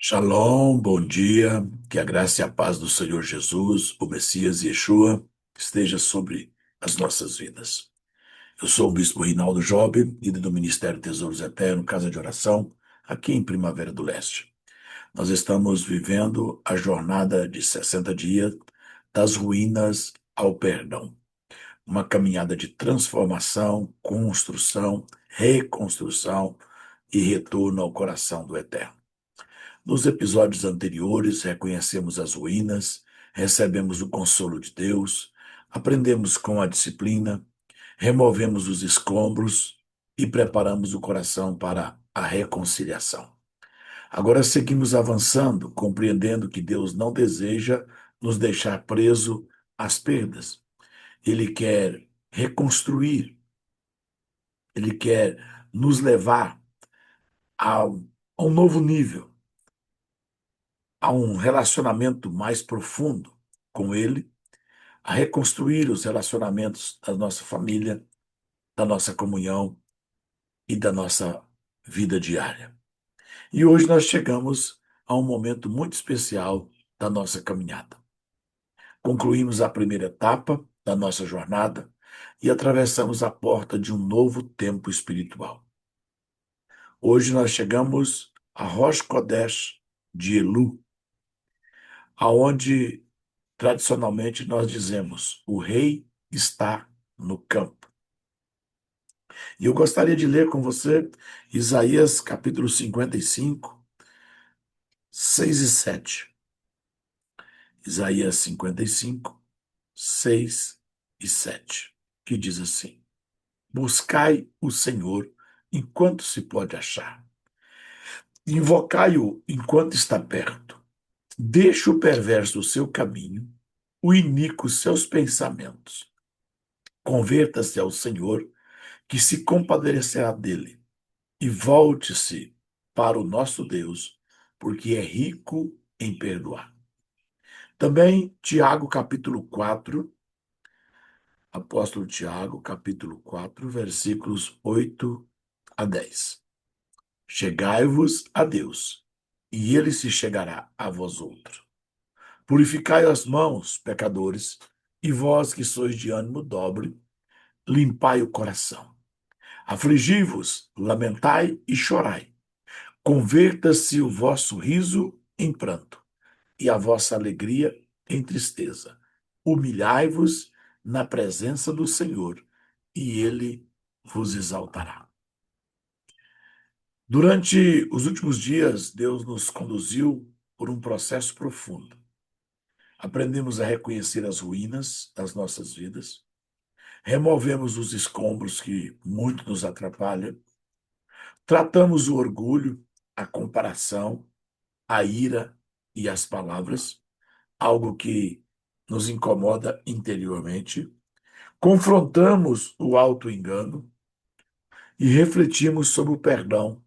Shalom, bom dia, que a graça e a paz do Senhor Jesus, o Messias Yeshua, esteja sobre as nossas vidas. Eu sou o Bispo Rinaldo Jobe, líder do Ministério Tesouros Eterno, Casa de Oração, aqui em Primavera do Leste. Nós estamos vivendo a jornada de 60 dias das ruínas ao perdão. Uma caminhada de transformação, construção, reconstrução e retorno ao coração do Eterno. Nos episódios anteriores, reconhecemos as ruínas, recebemos o consolo de Deus, aprendemos com a disciplina, removemos os escombros e preparamos o coração para a reconciliação. Agora seguimos avançando, compreendendo que Deus não deseja nos deixar preso às perdas. Ele quer reconstruir, ele quer nos levar a um novo nível, a um relacionamento mais profundo com Ele, a reconstruir os relacionamentos da nossa família, da nossa comunhão e da nossa vida diária. E hoje nós chegamos a um momento muito especial da nossa caminhada. Concluímos a primeira etapa da nossa jornada e atravessamos a porta de um novo tempo espiritual. Hoje nós chegamos a Rosh Kodesh de Elu, aonde tradicionalmente nós dizemos: o rei está no campo. E eu gostaria de ler com você Isaías capítulo 55, 6 e 7. Isaías 55, 6 e 7, que diz assim: Buscai o Senhor enquanto se pode achar. Invocai-o enquanto está perto. Deixe o perverso o seu caminho, o iníquo seus pensamentos. Converta-se ao Senhor, que se compadecerá dele, e volte-se para o nosso Deus, porque é rico em perdoar. Também Tiago, capítulo 4, apóstolo Tiago, capítulo 4, versículos 8 a 10. Chegai-vos a Deus, e ele se chegará a vós outros. Purificai as mãos, pecadores, e vós que sois de ânimo dobre, limpai o coração. Afligi-vos, lamentai e chorai. Converta-se o vosso riso em pranto e a vossa alegria em tristeza. Humilhai-vos na presença do Senhor e ele vos exaltará. Durante os últimos dias, Deus nos conduziu por um processo profundo. Aprendemos a reconhecer as ruínas das nossas vidas, removemos os escombros que muito nos atrapalham, tratamos o orgulho, a comparação, a ira e as palavras, algo que nos incomoda interiormente. Confrontamos o auto-engano e refletimos sobre o perdão,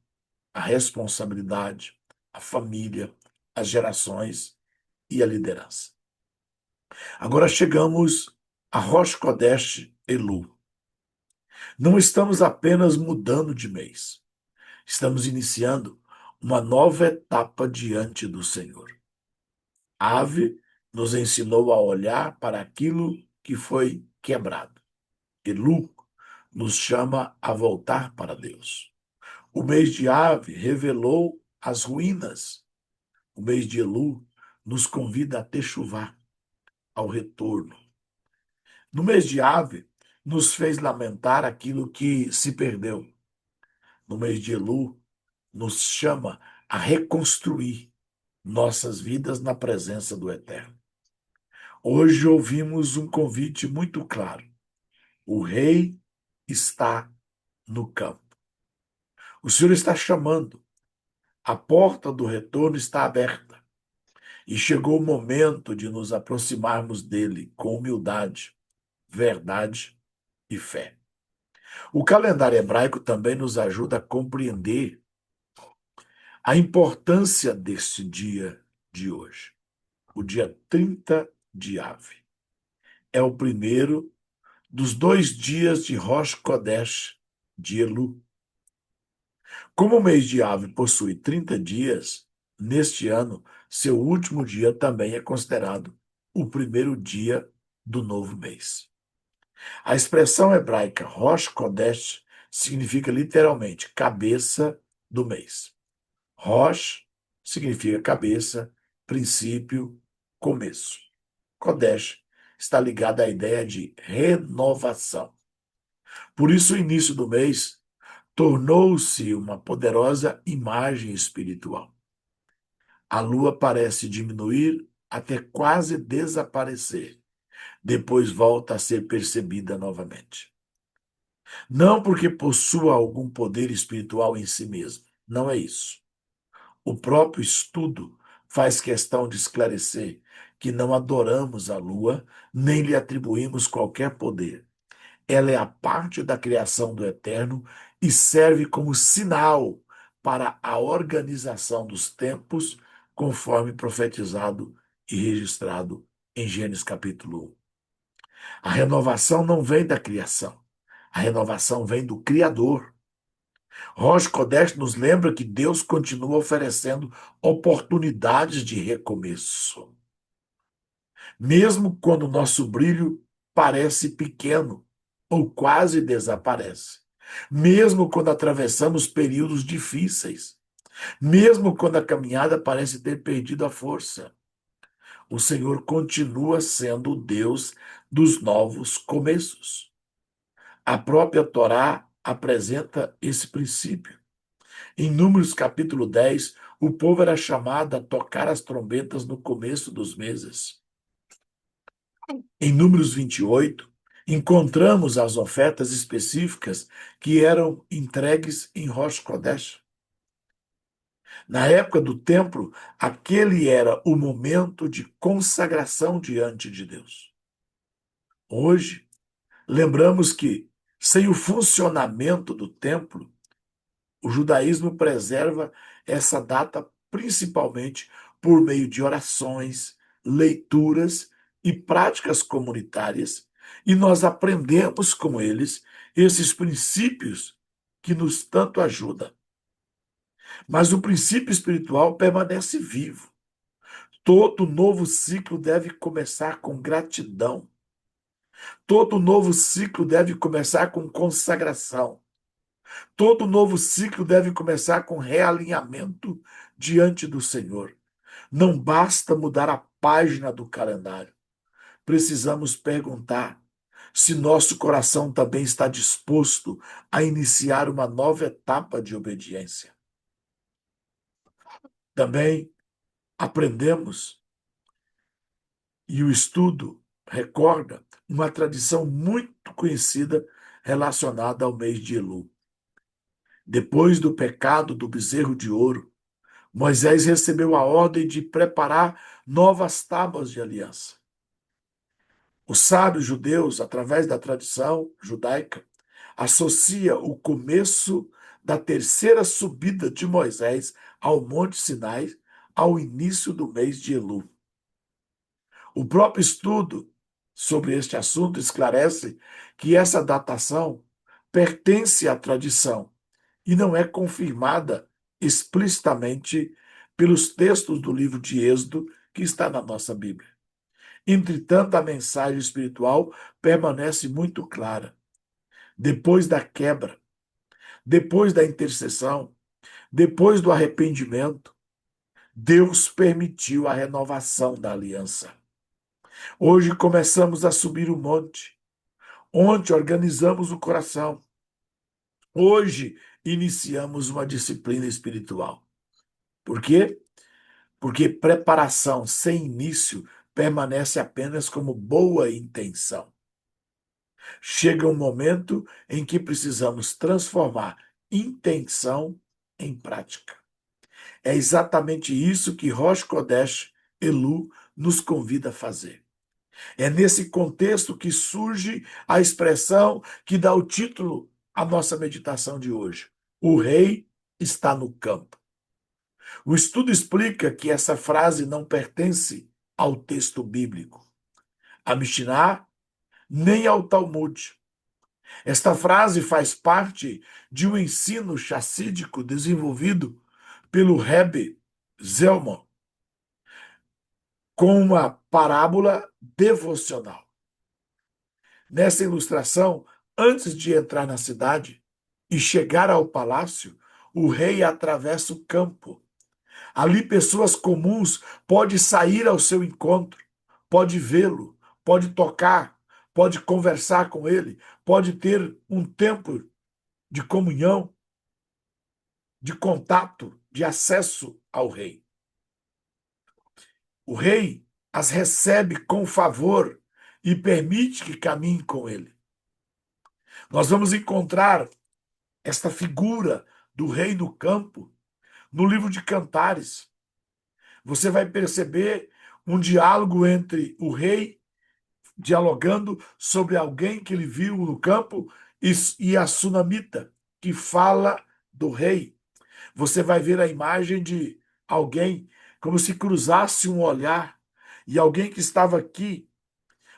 a responsabilidade, a família, as gerações e a liderança. Agora chegamos a Rosh Kodesh Elu. Não estamos apenas mudando de mês, estamos iniciando uma nova etapa diante do Senhor. Ave nos ensinou a olhar para aquilo que foi quebrado. Elu nos chama a voltar para Deus. O mês de Ave revelou as ruínas. O mês de Elu nos convida a techuvá, ao retorno. No mês de Ave, nos fez lamentar aquilo que se perdeu. No mês de Elu, nos chama a reconstruir nossas vidas na presença do Eterno. Hoje ouvimos um convite muito claro. O rei está no campo. O Senhor está chamando. A porta do retorno está aberta. E chegou o momento de nos aproximarmos dele com humildade, verdade e fé. O calendário hebraico também nos ajuda a compreender a importância deste dia de hoje. O dia 30 de Ave. É o primeiro dos 2 dias de Rosh Kodesh de Elu. Como o mês de Ave possui 30 dias, neste ano, seu último dia também é considerado o primeiro dia do novo mês. A expressão hebraica Rosh Kodesh significa literalmente cabeça do mês. Rosh significa cabeça, princípio, começo. Kodesh está ligado à ideia de renovação. Por isso, o início do mês tornou-se uma poderosa imagem espiritual. A lua parece diminuir até quase desaparecer. Depois volta a ser percebida novamente. Não porque possua algum poder espiritual em si mesmo. Não é isso. O próprio estudo faz questão de esclarecer que não adoramos a lua, nem lhe atribuímos qualquer poder. Ela é a parte da criação do Eterno e serve como sinal para a organização dos tempos, conforme profetizado e registrado em Gênesis capítulo 1. A renovação não vem da criação, a renovação vem do Criador. Rosh Kodesh nos lembra que Deus continua oferecendo oportunidades de recomeço. Mesmo quando o nosso brilho parece pequeno ou quase desaparece. Mesmo quando atravessamos períodos difíceis. Mesmo quando a caminhada parece ter perdido a força. O Senhor continua sendo o Deus dos novos começos. A própria Torá apresenta esse princípio. Em Números capítulo 10, o povo era chamado a tocar as trombetas no começo dos meses. Em Números 28, encontramos as ofertas específicas que eram entregues em Rosh Kodesh. Na época do templo, aquele era o momento de consagração diante de Deus. Hoje, lembramos que, sem o funcionamento do templo, o judaísmo preserva essa data principalmente por meio de orações, leituras e práticas comunitárias, e nós aprendemos com eles esses princípios que nos tanto ajudam. Mas o princípio espiritual permanece vivo. Todo novo ciclo deve começar com gratidão. Todo novo ciclo deve começar com consagração. Todo novo ciclo deve começar com realinhamento diante do Senhor. Não basta mudar a página do calendário. Precisamos perguntar se nosso coração também está disposto a iniciar uma nova etapa de obediência. Também aprendemos, e o estudo recorda, uma tradição muito conhecida relacionada ao mês de Elu. Depois do pecado do bezerro de ouro, Moisés recebeu a ordem de preparar novas tábuas de aliança. Os sábios judeus, através da tradição judaica, associa o começo da terceira subida de Moisés ao Monte Sinai ao início do mês de Elu. O próprio estudo sobre este assunto esclarece que essa datação pertence à tradição e não é confirmada explicitamente pelos textos do livro de Êxodo que está na nossa Bíblia. Entretanto, a mensagem espiritual permanece muito clara. Depois da quebra, depois da intercessão, depois do arrependimento, Deus permitiu a renovação da aliança. Hoje começamos a subir o monte. Ontem organizamos o coração. Hoje iniciamos uma disciplina espiritual. Por quê? Porque preparação sem início permanece apenas como boa intenção. Chega um momento em que precisamos transformar intenção em prática. É exatamente isso que Rosh Kodesh Elu nos convida a fazer. É nesse contexto que surge a expressão que dá o título à nossa meditação de hoje. O rei está no campo. O estudo explica que essa frase não pertence ao texto bíblico, a Mishnah, nem ao Talmud. Esta frase faz parte de um ensino chassídico desenvolvido pelo Rebbe Zelman, com uma parábola devocional. Nessa ilustração, antes de entrar na cidade e chegar ao palácio, o rei atravessa o campo. Ali, pessoas comuns podem sair ao seu encontro, pode vê-lo, pode tocar, pode conversar com ele, pode ter um tempo de comunhão, de contato, de acesso ao rei. O rei as recebe com favor e permite que caminhem com ele. Nós vamos encontrar esta figura do rei no campo no livro de Cantares. Você vai perceber um diálogo entre o rei dialogando sobre alguém que ele viu no campo e a sunamita, que fala do rei. Você vai ver a imagem de alguém como se cruzasse um olhar e alguém que estava aqui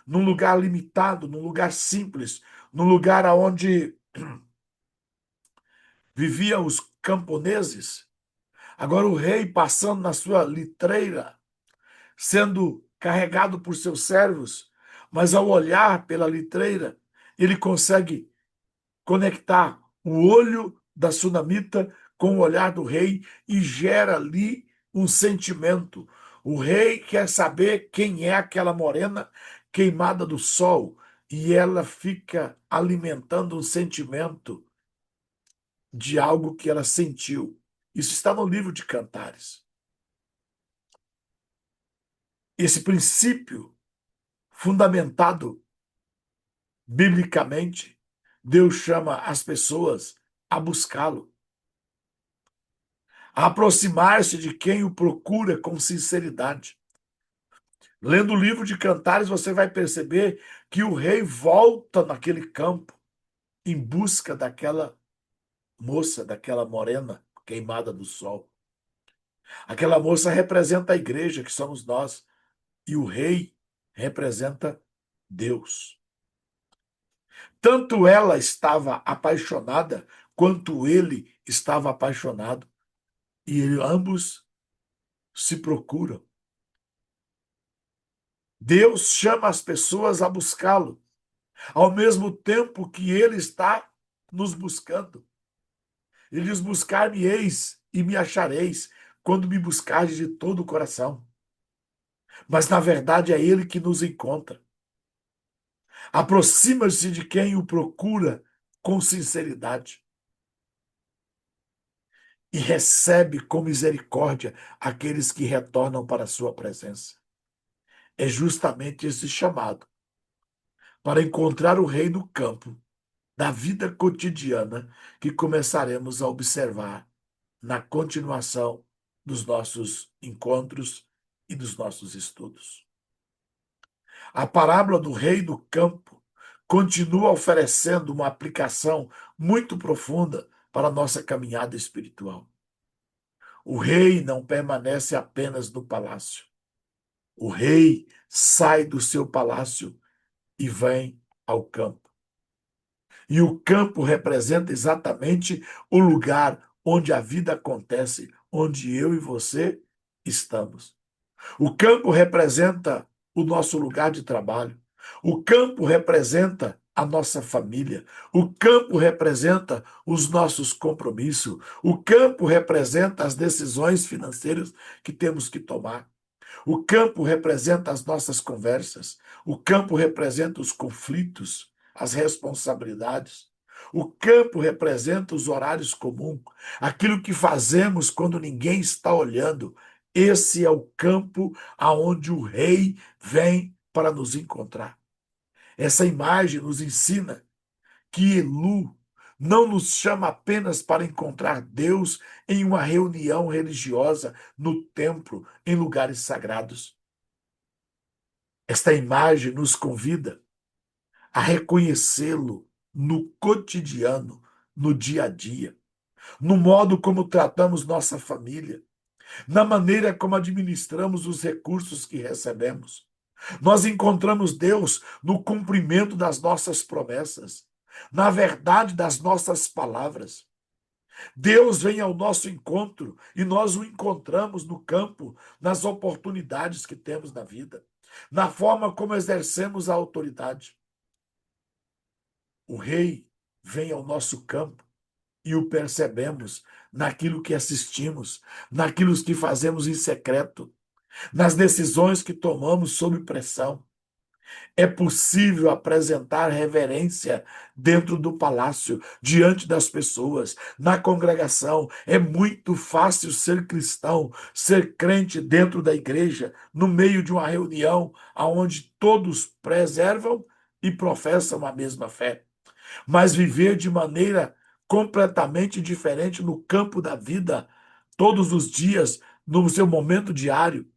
num lugar limitado, num lugar simples, num lugar onde viviam os camponeses. Agora o rei passando na sua litreira, sendo carregado por seus servos, mas ao olhar pela litreira, ele consegue conectar o olho da sunamita com o olhar do rei e gera ali um sentimento. O rei quer saber quem é aquela morena queimada do sol e ela fica alimentando um sentimento de algo que ela sentiu. Isso está no livro de Cantares. Esse princípio fundamentado biblicamente, Deus chama as pessoas a buscá-lo, a aproximar-se de quem o procura com sinceridade. Lendo o livro de Cantares, você vai perceber que o rei volta naquele campo em busca daquela moça, daquela morena queimada do sol. Aquela moça representa a igreja, que somos nós, e o rei representa Deus. Tanto ela estava apaixonada, quanto ele estava apaixonado. E ambos se procuram. Deus chama as pessoas a buscá-lo, ao mesmo tempo que ele está nos buscando. Ele diz: buscar-me-eis e me achareis, quando me buscardes de todo o coração. Mas, na verdade, é ele que nos encontra. Aproxima-se de quem o procura com sinceridade e recebe com misericórdia aqueles que retornam para a sua presença. É justamente esse chamado para encontrar o rei no campo da vida cotidiana que começaremos a observar na continuação dos nossos encontros e dos nossos estudos. A parábola do rei do campo continua oferecendo uma aplicação muito profunda para a nossa caminhada espiritual. O rei não permanece apenas no palácio. O rei sai do seu palácio e vem ao campo. E o campo representa exatamente o lugar onde a vida acontece, onde eu e você estamos. O campo representa o nosso lugar de trabalho. O campo representa a nossa família. O campo representa os nossos compromissos. O campo representa as decisões financeiras que temos que tomar. O campo representa as nossas conversas. O campo representa os conflitos, as responsabilidades. O campo representa os horários comuns, aquilo que fazemos quando ninguém está olhando. Esse é o campo aonde o rei vem para nos encontrar. Essa imagem nos ensina que Elu não nos chama apenas para encontrar Deus em uma reunião religiosa, no templo, em lugares sagrados. Esta imagem nos convida a reconhecê-lo no cotidiano, no dia a dia, no modo como tratamos nossa família, na maneira como administramos os recursos que recebemos. Nós encontramos Deus no cumprimento das nossas promessas, na verdade das nossas palavras. Deus vem ao nosso encontro e nós o encontramos no campo, nas oportunidades que temos na vida, na forma como exercemos a autoridade. O rei vem ao nosso campo e o percebemos naquilo que assistimos, naquilo que fazemos em secreto, nas decisões que tomamos sob pressão. É possível apresentar reverência dentro do palácio, diante das pessoas, na congregação. É muito fácil ser cristão, ser crente dentro da igreja, no meio de uma reunião onde todos preservam e professam a mesma fé. Mas viver de maneira completamente diferente no campo da vida, todos os dias, no seu momento diário,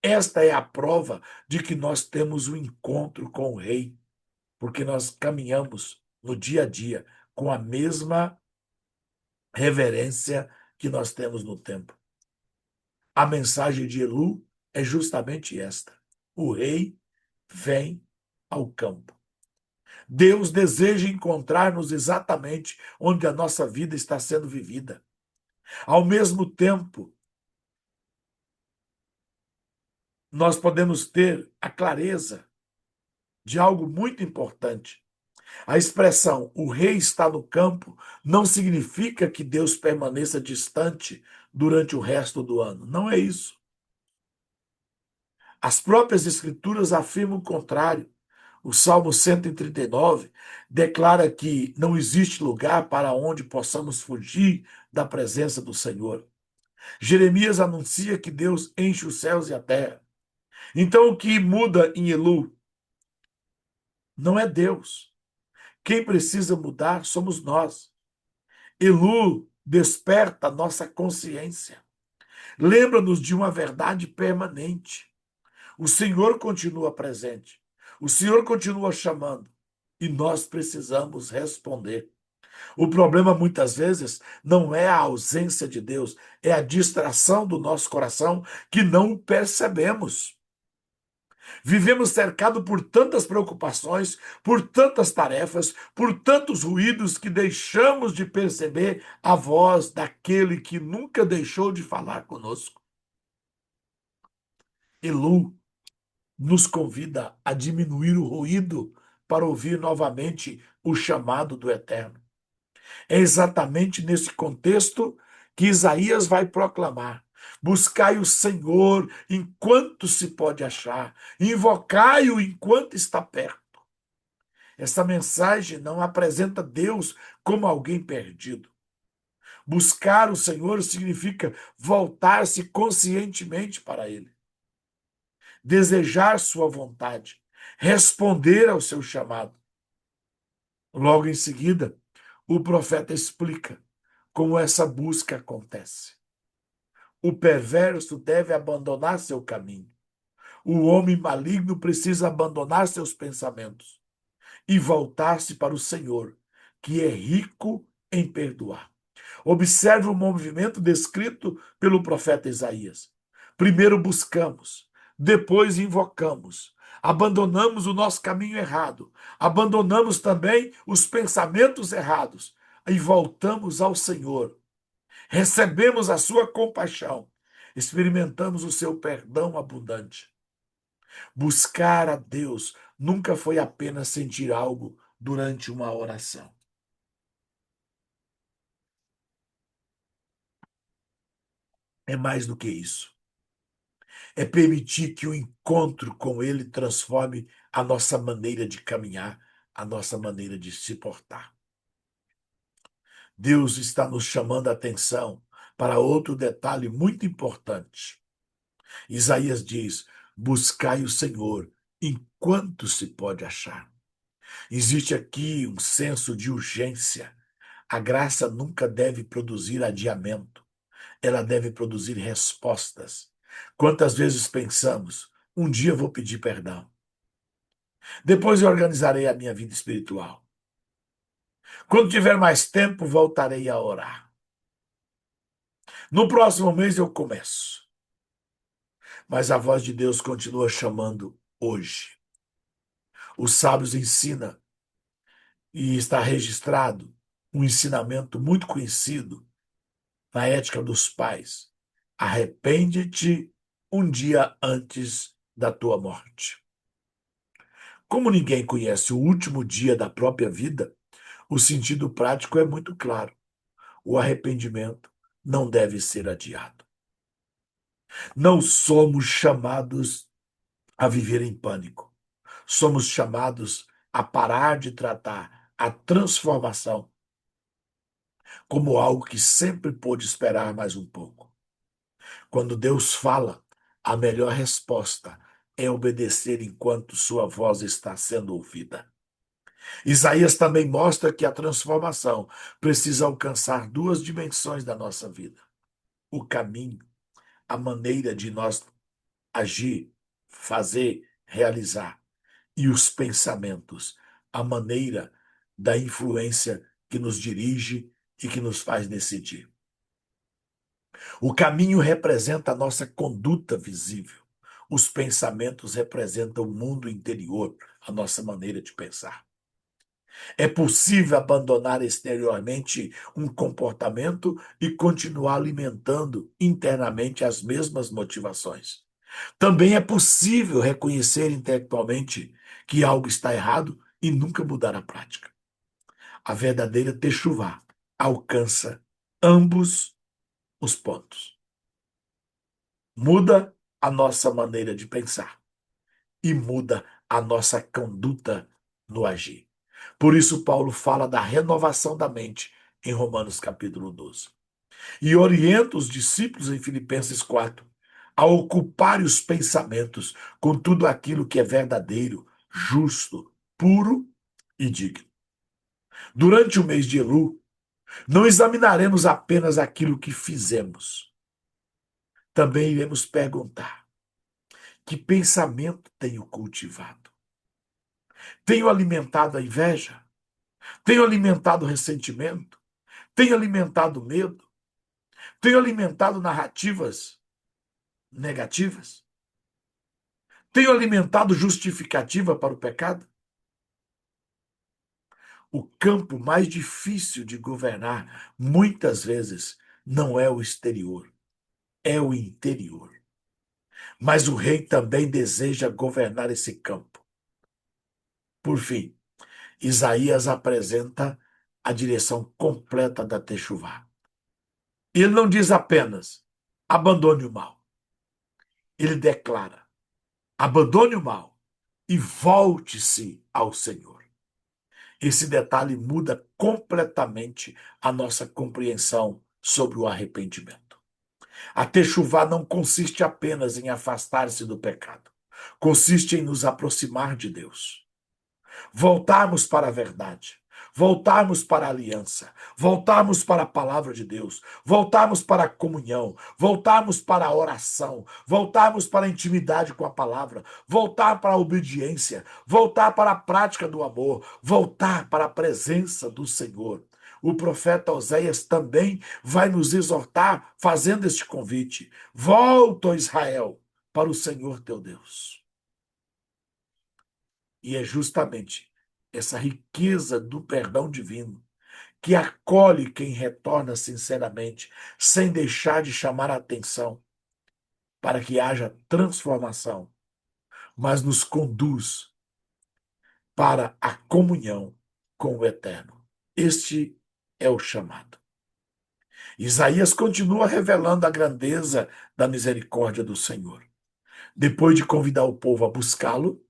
esta é a prova de que nós temos um encontro com o Rei, porque nós caminhamos no dia a dia com a mesma reverência que nós temos no templo. A mensagem de Elu é justamente esta: o Rei vem ao campo. Deus deseja encontrar-nos exatamente onde a nossa vida está sendo vivida. Ao mesmo tempo, nós podemos ter a clareza de algo muito importante. A expressão "o rei está no campo" não significa que Deus permaneça distante durante o resto do ano. Não é isso. As próprias Escrituras afirmam o contrário. O Salmo 139 declara que não existe lugar para onde possamos fugir da presença do Senhor. Jeremias anuncia que Deus enche os céus e a terra. Então, o que muda em Elu não é Deus. Quem precisa mudar somos nós. Elu desperta a nossa consciência. Lembra-nos de uma verdade permanente. O Senhor continua presente. O Senhor continua chamando. E nós precisamos responder. O problema, muitas vezes, não é a ausência de Deus, é a distração do nosso coração que não percebemos. Vivemos cercados por tantas preocupações, por tantas tarefas, por tantos ruídos que deixamos de perceber a voz daquele que nunca deixou de falar conosco. Elu nos convida a diminuir o ruído para ouvir novamente o chamado do Eterno. É exatamente nesse contexto que Isaías vai proclamar: buscai o Senhor enquanto se pode achar, invocai-o enquanto está perto. Essa mensagem não apresenta Deus como alguém perdido. Buscar o Senhor significa voltar-se conscientemente para Ele, desejar sua vontade, responder ao seu chamado. Logo em seguida, o profeta explica como essa busca acontece. O perverso deve abandonar seu caminho. O homem maligno precisa abandonar seus pensamentos e voltar-se para o Senhor, que é rico em perdoar. Observe o movimento descrito pelo profeta Isaías. Primeiro buscamos, depois invocamos, abandonamos o nosso caminho errado, abandonamos também os pensamentos errados e voltamos ao Senhor. Recebemos a sua compaixão, experimentamos o seu perdão abundante. Buscar a Deus nunca foi apenas sentir algo durante uma oração. É mais do que isso. É permitir que o encontro com Ele transforme a nossa maneira de caminhar, a nossa maneira de se portar. Deus está nos chamando a atenção para outro detalhe muito importante. Isaías diz: buscai o Senhor enquanto se pode achar. Existe aqui um senso de urgência. A graça nunca deve produzir adiamento, ela deve produzir respostas. Quantas vezes pensamos, um dia eu vou pedir perdão, depois eu organizarei a minha vida espiritual. Quando tiver mais tempo, voltarei a orar. No próximo mês eu começo. Mas a voz de Deus continua chamando hoje. Os sábios ensinam, e está registrado, um ensinamento muito conhecido na ética dos pais, arrepende-te um dia antes da tua morte. Como ninguém conhece o último dia da própria vida, o sentido prático é muito claro. O arrependimento não deve ser adiado. Não somos chamados a viver em pânico. Somos chamados a parar de tratar a transformação como algo que sempre pôde esperar mais um pouco. Quando Deus fala, a melhor resposta é obedecer enquanto sua voz está sendo ouvida. Isaías também mostra que a transformação precisa alcançar duas dimensões da nossa vida: o caminho, a maneira de nós agir, fazer, realizar, e os pensamentos, a maneira da influência que nos dirige e que nos faz decidir. O caminho representa a nossa conduta visível. Os pensamentos representam o mundo interior, a nossa maneira de pensar. É possível abandonar exteriormente um comportamento e continuar alimentando internamente as mesmas motivações. Também é possível reconhecer intelectualmente que algo está errado e nunca mudar a prática. A verdadeira techuvá alcança ambos os pontos. Muda a nossa maneira de pensar e muda a nossa conduta no agir. Por isso, Paulo fala da renovação da mente em Romanos capítulo 12. E orienta os discípulos em Filipenses 4 a ocuparem os pensamentos com tudo aquilo que é verdadeiro, justo, puro e digno. Durante o mês de Elu, não examinaremos apenas aquilo que fizemos. Também iremos perguntar: que pensamento tenho cultivado? Tenho alimentado a inveja? Tenho alimentado o ressentimento? Tenho alimentado o medo? Tenho alimentado narrativas negativas? Tenho alimentado justificativa para o pecado? O campo mais difícil de governar, muitas vezes, não é o exterior, é o interior. Mas o rei também deseja governar esse campo. Por fim, Isaías apresenta a direção completa da Techuvá. Ele não diz apenas, abandone o mal. Ele declara, abandone o mal e volte-se ao Senhor. Esse detalhe muda completamente a nossa compreensão sobre o arrependimento. A techuvá não consiste apenas em afastar-se do pecado. Consiste em nos aproximar de Deus. Voltarmos para a verdade, voltarmos para a aliança, voltarmos para a palavra de Deus, voltarmos para a comunhão, voltarmos para a oração, voltarmos para a intimidade com a palavra, voltar para a obediência, voltar para a prática do amor, voltar para a presença do Senhor. O profeta Oséias também vai nos exortar fazendo este convite: volta, ó Israel, para o Senhor teu Deus. E é justamente essa riqueza do perdão divino que acolhe quem retorna sinceramente, sem deixar de chamar a atenção, para que haja transformação, mas nos conduz para a comunhão com o Eterno. Este é o chamado. Isaías continua revelando a grandeza da misericórdia do Senhor. Depois de convidar o povo a buscá-lo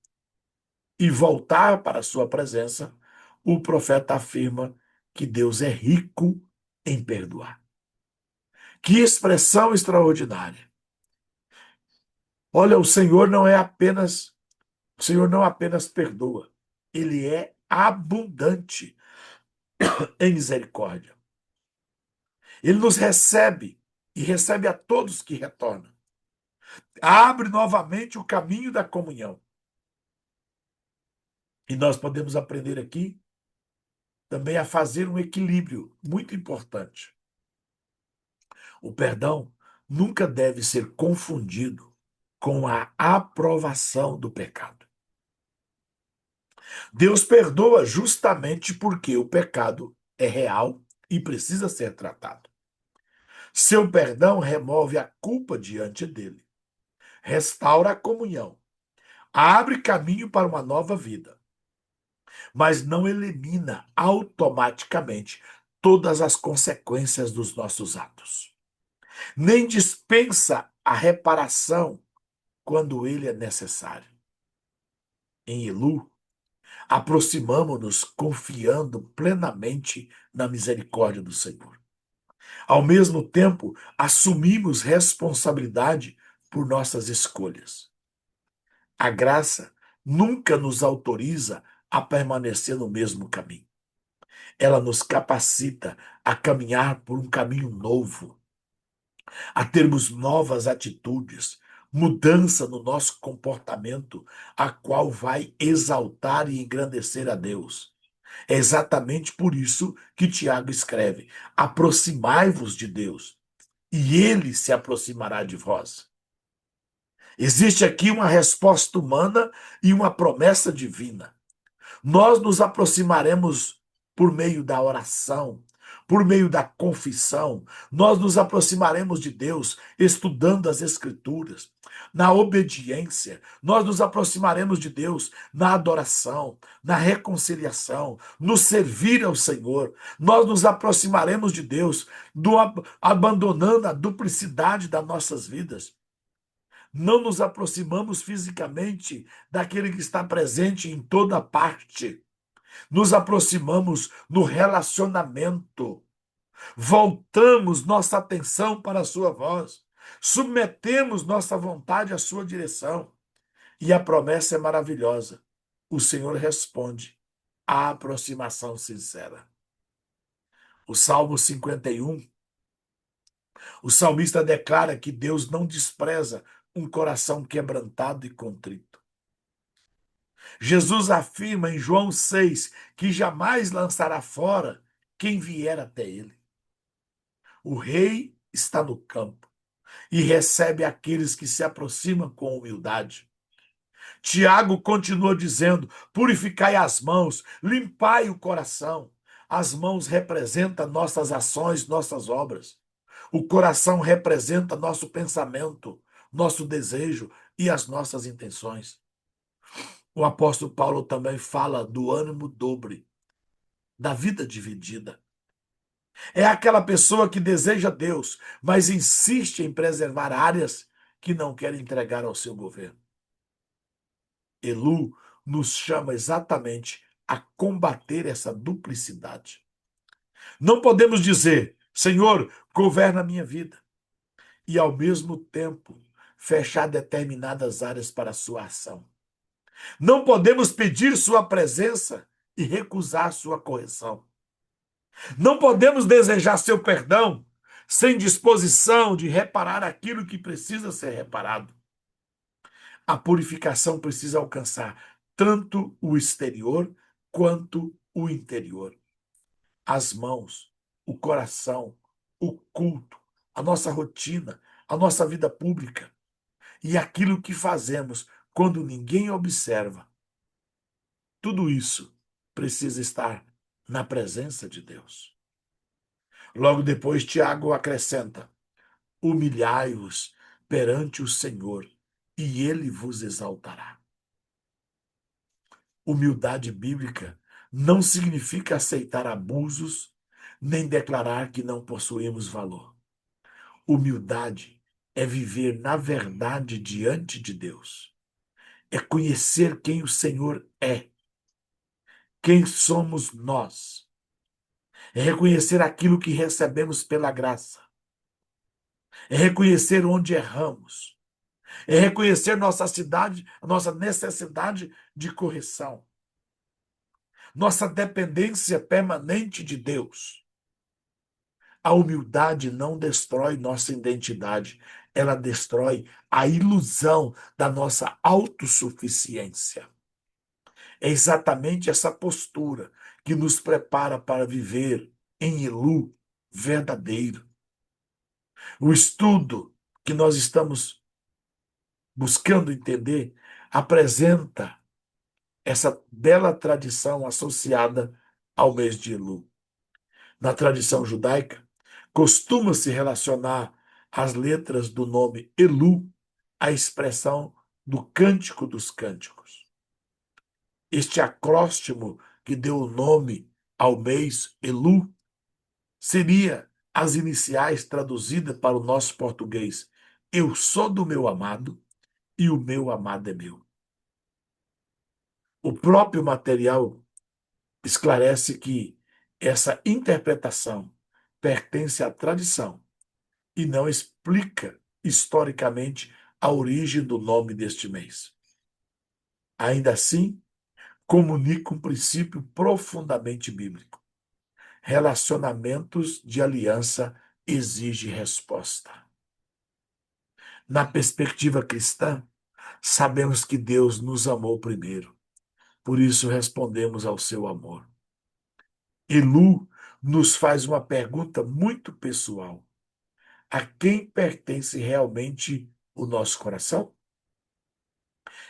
e voltar para a sua presença, o profeta afirma que Deus é rico em perdoar. Que expressão extraordinária! Olha, o Senhor não apenas perdoa, ele é abundante em misericórdia. Ele nos recebe e recebe a todos que retornam. Abre novamente o caminho da comunhão. E nós podemos aprender aqui também a fazer um equilíbrio muito importante. O perdão nunca deve ser confundido com a aprovação do pecado. Deus perdoa justamente porque o pecado é real e precisa ser tratado. Seu perdão remove a culpa diante dele, restaura a comunhão, abre caminho para uma nova vida, mas não elimina automaticamente todas as consequências dos nossos atos, nem dispensa a reparação quando ele é necessário. Em Elu, aproximamo-nos confiando plenamente na misericórdia do Senhor. Ao mesmo tempo, assumimos responsabilidade por nossas escolhas. A graça nunca nos autoriza a permanecer no mesmo caminho. Ela nos capacita a caminhar por um caminho novo, a termos novas atitudes, mudança no nosso comportamento, a qual vai exaltar e engrandecer a Deus. É exatamente por isso que Tiago escreve: aproximai-vos de Deus, e ele se aproximará de vós. Existe aqui uma resposta humana e uma promessa divina. Nós nos aproximaremos por meio da oração, por meio da confissão. Nós nos aproximaremos de Deus estudando as Escrituras, na obediência. Nós nos aproximaremos de Deus na adoração, na reconciliação, no servir ao Senhor. Nós nos aproximaremos de Deus abandonando a duplicidade das nossas vidas. Não nos aproximamos fisicamente daquele que está presente em toda parte. Nos aproximamos no relacionamento. Voltamos nossa atenção para a sua voz. Submetemos nossa vontade à sua direção. E a promessa é maravilhosa. O Senhor responde à aproximação sincera. O Salmo 51, o salmista declara que Deus não despreza um coração quebrantado e contrito. Jesus afirma em João 6 que jamais lançará fora quem vier até ele. O rei está no campo e recebe aqueles que se aproximam com humildade. Tiago continua dizendo: purificai as mãos, limpai o coração. As mãos representam nossas ações, nossas obras. O coração representa nosso pensamento, nosso desejo e as nossas intenções. O apóstolo Paulo também fala do ânimo dobre, da vida dividida. É aquela pessoa que deseja Deus, mas insiste em preservar áreas que não quer entregar ao seu governo. Elu nos chama exatamente a combater essa duplicidade. Não podemos dizer: Senhor, governa a minha vida, e ao mesmo tempo fechar determinadas áreas para a sua ação. Não podemos pedir sua presença e recusar sua correção. Não podemos desejar seu perdão sem disposição de reparar aquilo que precisa ser reparado. A purificação precisa alcançar tanto o exterior quanto o interior. As mãos, o coração, o culto, a nossa rotina, a nossa vida pública e aquilo que fazemos quando ninguém observa. Tudo isso precisa estar na presença de Deus. Logo depois, Tiago acrescenta: humilhai-vos perante o Senhor, e ele vos exaltará. Humildade bíblica não significa aceitar abusos, nem declarar que não possuímos valor. Humildade é viver na verdade diante de Deus. É conhecer quem o Senhor é, quem somos nós. É reconhecer aquilo que recebemos pela graça. É reconhecer onde erramos. É reconhecer nossa necessidade de correção. Nossa dependência permanente de Deus. A humildade não destrói nossa identidade, ela destrói a ilusão da nossa autossuficiência. É exatamente essa postura que nos prepara para viver em Elu verdadeiro. O estudo que nós estamos buscando entender apresenta essa bela tradição associada ao mês de Elu. Na tradição judaica, Costuma-se relacionar as letras do nome Elu à expressão do Cântico dos Cânticos. Este acróstimo que deu o nome ao mês Elu seria as iniciais traduzidas para o nosso português: Eu sou do meu amado e o meu amado é meu. O próprio material esclarece que essa interpretação pertence à tradição e não explica historicamente a origem do nome deste mês. Ainda assim, comunica um princípio profundamente bíblico. Relacionamentos de aliança exigem resposta. Na perspectiva cristã, sabemos que Deus nos amou primeiro, por isso respondemos ao seu amor. Elu nos faz uma pergunta muito pessoal: a quem pertence realmente o nosso coração?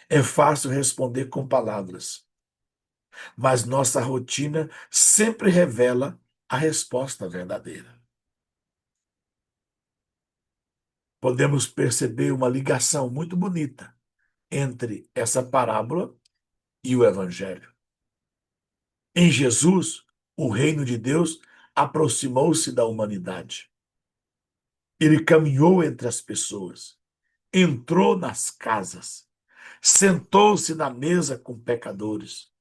É fácil responder com palavras, mas nossa rotina sempre revela a resposta verdadeira. Podemos perceber uma ligação muito bonita entre essa parábola e o Evangelho. Em Jesus, o reino de Deus aproximou-se da humanidade. Ele caminhou entre as pessoas, entrou nas casas, sentou-se na mesa com pecadores,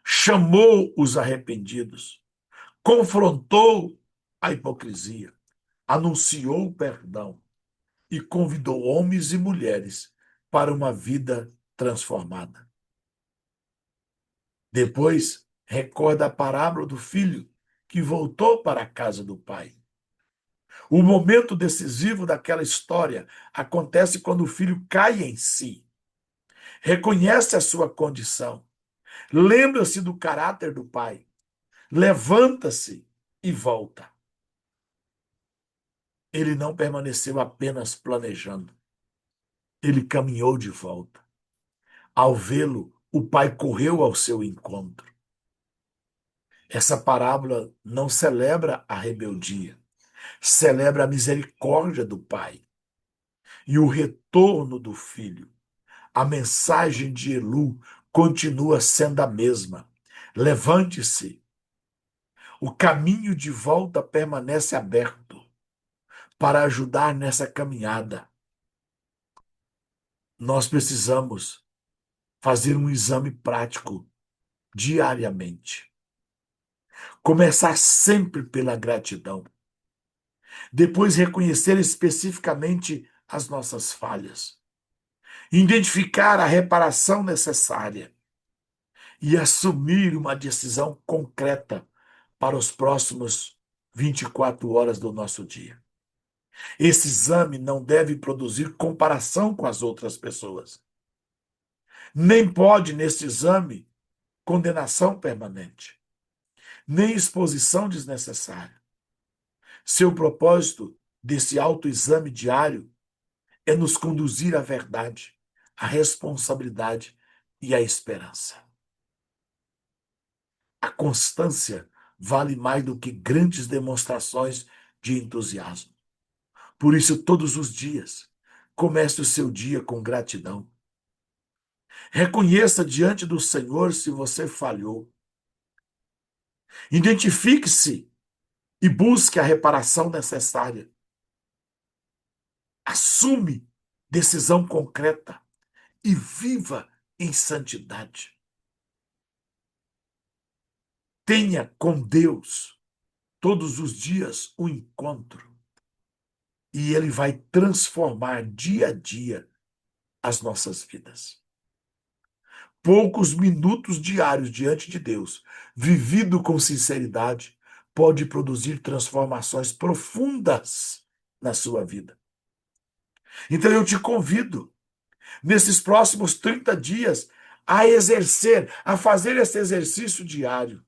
chamou os arrependidos, confrontou a hipocrisia, anunciou o perdão e convidou homens e mulheres para uma vida transformada. Depois, recorda a parábola do filho que voltou para a casa do pai. O momento decisivo daquela história acontece quando o filho cai em si, reconhece a sua condição, lembra-se do caráter do pai, levanta-se e volta. Ele não permaneceu apenas planejando, ele caminhou de volta. Ao vê-lo, o pai correu ao seu encontro. Essa parábola não celebra a rebeldia, celebra a misericórdia do pai e o retorno do filho. A mensagem de Elu continua sendo a mesma. Levante-se. O caminho de volta permanece aberto para ajudar nessa caminhada. Nós precisamos fazer um exame prático diariamente. Começar sempre pela gratidão. Depois reconhecer especificamente as nossas falhas. Identificar a reparação necessária e assumir uma decisão concreta para os próximos 24 horas do nosso dia. Esse exame não deve produzir comparação com as outras pessoas. Nem pode, nesse exame, condenação permanente, nem exposição desnecessária. Seu propósito desse autoexame diário é nos conduzir à verdade, à responsabilidade e à esperança. A constância vale mais do que grandes demonstrações de entusiasmo. Por isso, todos os dias, comece o seu dia com gratidão. Reconheça diante do Senhor se você falhou. Identifique-se e busque a reparação necessária. Assume decisão concreta e viva em santidade. Tenha com Deus todos os dias um encontro e Ele vai transformar dia a dia as nossas vidas. Poucos minutos diários diante de Deus, vivido com sinceridade, pode produzir transformações profundas na sua vida. Então eu te convido, nesses próximos 30 dias, a exercer, a fazer esse exercício diário.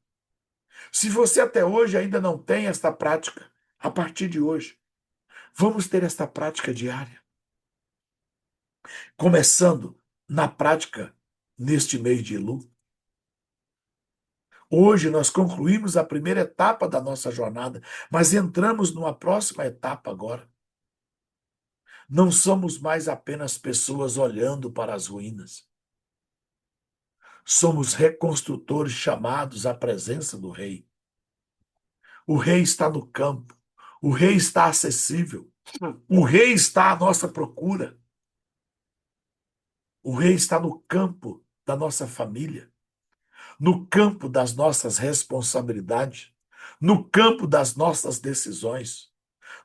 Se você até hoje ainda não tem esta prática, a partir de hoje, vamos ter esta prática diária. Começando na prática neste mês de Elu. Hoje nós concluímos a primeira etapa da nossa jornada, mas entramos numa próxima etapa agora. Não somos mais apenas pessoas olhando para as ruínas. Somos reconstrutores chamados à presença do Rei. O Rei está no campo. O Rei está acessível. O Rei está à nossa procura. O Rei está no campo da nossa família, no campo das nossas responsabilidades, no campo das nossas decisões,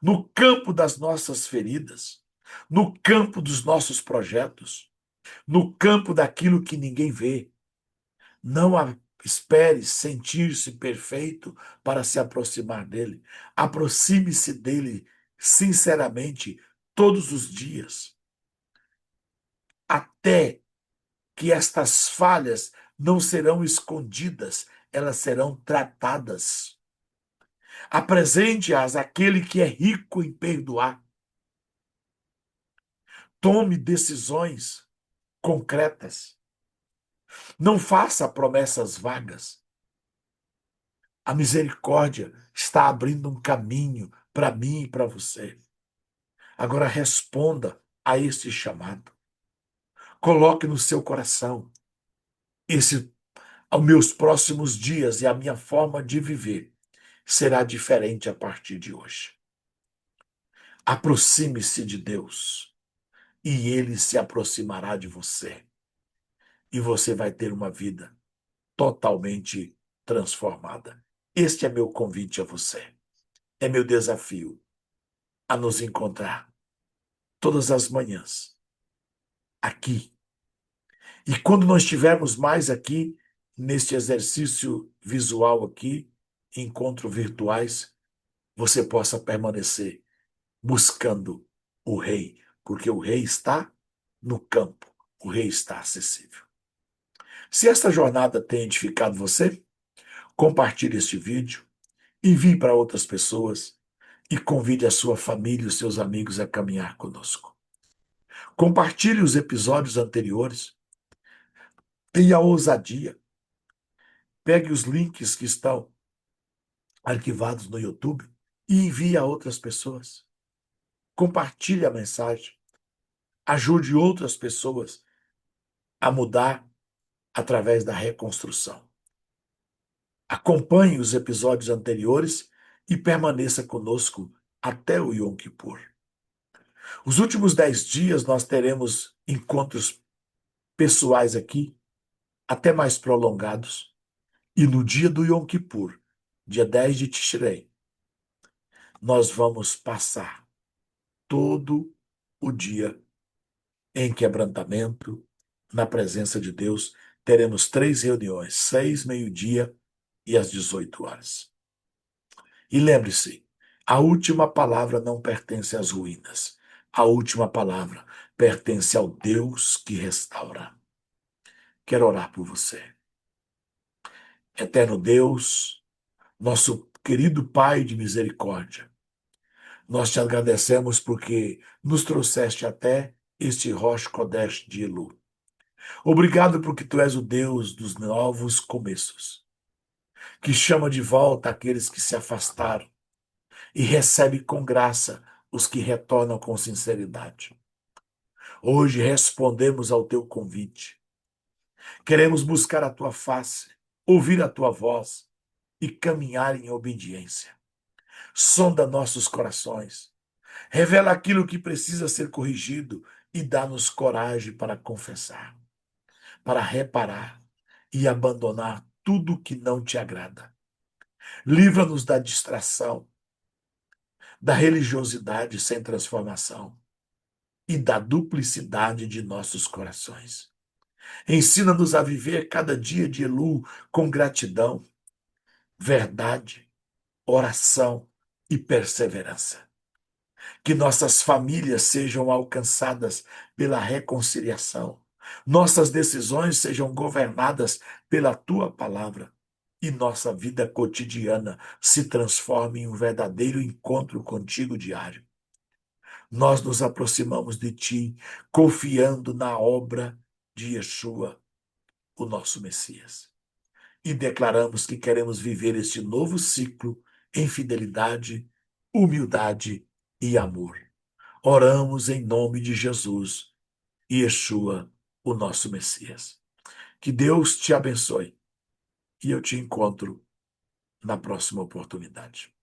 no campo das nossas feridas, no campo dos nossos projetos, no campo daquilo que ninguém vê. Não espere sentir-se perfeito para se aproximar dele. Aproxime-se dele sinceramente todos os dias, até que estas falhas não serão escondidas, elas serão tratadas. Apresente-as àquele que é rico em perdoar. Tome decisões concretas. Não faça promessas vagas. A misericórdia está abrindo um caminho para mim e para você. Agora responda a este chamado. Coloque no seu coração esse, aos meus próximos dias e a minha forma de viver será diferente a partir de hoje. Aproxime-se de Deus e ele se aproximará de você. E você vai ter uma vida totalmente transformada. Este é meu convite a você. É meu desafio a nos encontrar todas as manhãs aqui. E quando nós estivermos mais aqui, neste exercício visual aqui, encontros virtuais, você possa permanecer buscando o Rei, porque o Rei está no campo, o Rei está acessível. Se esta jornada tem edificado você, compartilhe este vídeo, envie para outras pessoas e convide a sua família e os seus amigos a caminhar conosco. Compartilhe os episódios anteriores, tenha ousadia, pegue os links que estão arquivados no YouTube e envie a outras pessoas. Compartilhe a mensagem, ajude outras pessoas a mudar através da reconstrução. Acompanhe os episódios anteriores e permaneça conosco até o Yom Kippur. Os últimos 10 dias nós teremos encontros pessoais aqui, até mais prolongados. E no dia do Yom Kippur, dia 10 de Tishrei, nós vamos passar todo o dia em quebrantamento, na presença de Deus. Teremos 3 reuniões, 6, meio-dia e às 18 horas. E lembre-se, a última palavra não pertence às ruínas. A última palavra pertence ao Deus que restaura. Quero orar por você. Eterno Deus, nosso querido Pai de misericórdia, nós te agradecemos porque nos trouxeste até este Rosh Kodesh de Elu. Obrigado porque tu és o Deus dos novos começos, que chama de volta aqueles que se afastaram e recebe com graça os que retornam com sinceridade. Hoje respondemos ao teu convite. Queremos buscar a tua face, ouvir a tua voz e caminhar em obediência. Sonda nossos corações. Revela aquilo que precisa ser corrigido e dá-nos coragem para confessar, para reparar e abandonar tudo que não te agrada. Livra-nos da distração, da religiosidade sem transformação e da duplicidade de nossos corações. Ensina-nos a viver cada dia de Elu com gratidão, verdade, oração e perseverança. Que nossas famílias sejam alcançadas pela reconciliação. Nossas decisões sejam governadas pela tua palavra e nossa vida cotidiana se transforme em um verdadeiro encontro contigo diário. Nós nos aproximamos de ti, confiando na obra de Yeshua, o nosso Messias. e declaramos que queremos viver este novo ciclo em fidelidade, humildade e amor. Oramos em nome de Jesus e Yeshua, o nosso Messias. Que Deus te abençoe e eu te encontro na próxima oportunidade.